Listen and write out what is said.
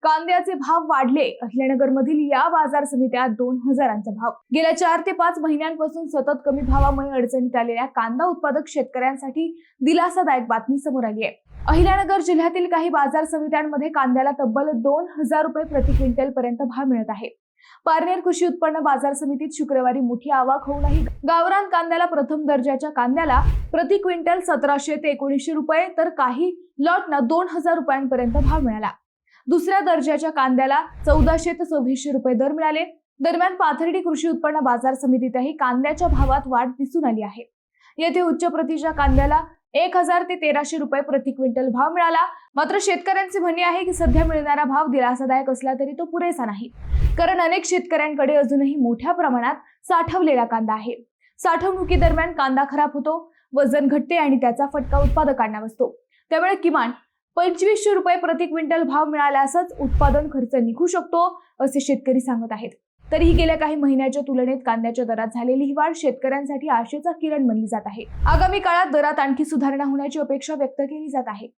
कांद्याचे भाव वाढले। अहिल्यानगरमधील या बाजार समित्यात 2000चा भाव। गेल्या 4 ते 5 महिन्यांपासून सतत कमी भावामुळे अडचणीत आलेल्या कांदा उत्पादक शेतकऱ्यांसाठी दिलासादायक बातमी समोर आली आहे। अहिल्यानगर जिल्ह्यातील काही बाजार समित्यांमध्ये कांद्याला तब्बल 2000 रुपये प्रति क्विंटल पर्यंत भाव मिळत आहे। पारनेर कृषी उत्पन्न बाजार समितीत शुक्रवारी मोठी आवक होऊनही गावरान कांद्याला प्रथम दर्जाच्या कांद्याला प्रति क्विंटल 1700 ते 1900 रुपये तर काही लॉटना 2000 रुपयांपर्यंत भाव मिळाला। दुसऱ्या दर्जाच्या कांद्याला 1400 ते 2600 रुपये दर मिळाले। दरम्यान पाथर्डी कृषी उत्पन्न बाजार समितीतही कांद्याच्या भावात वाढ दिसून आली आहे। येथे उच्च प्रतीच्या कांद्याला 1000 ते 1300 रुपये प्रति क्विंटल भाव मिळाला। मात्र शेतकऱ्यांचे म्हणणे आहे की सध्या मिळणारा भाव दिलासादायक असला तरी तो पुरेसा नाही, कारण अनेक शेतकऱ्यांकडे अजूनही मोठ्या प्रमाणात साठवलेला कांदा आहे। साठवणुकीदरम्यान कांदा खराब होतो, वजन घटते आणि त्याचा फटका उत्पादकांना बसतो। त्यामुळे किमान 2500 रुपये प्रति क्विंटल भाव मिळाल्यासच उत्पादन खर्च निघू शकतो, असे शेतकरी सांगत आहेत। तरीही गेल्या काही महिन्याच्या तुलनेत कांद्याच्या दरात झालेली ही वाढ शेतकऱ्यांसाठी आशेचा किरण बनली जात आहे। आगामी काळात दरात आणखी सुधारणा होण्याची अपेक्षा व्यक्त केली जात आहे।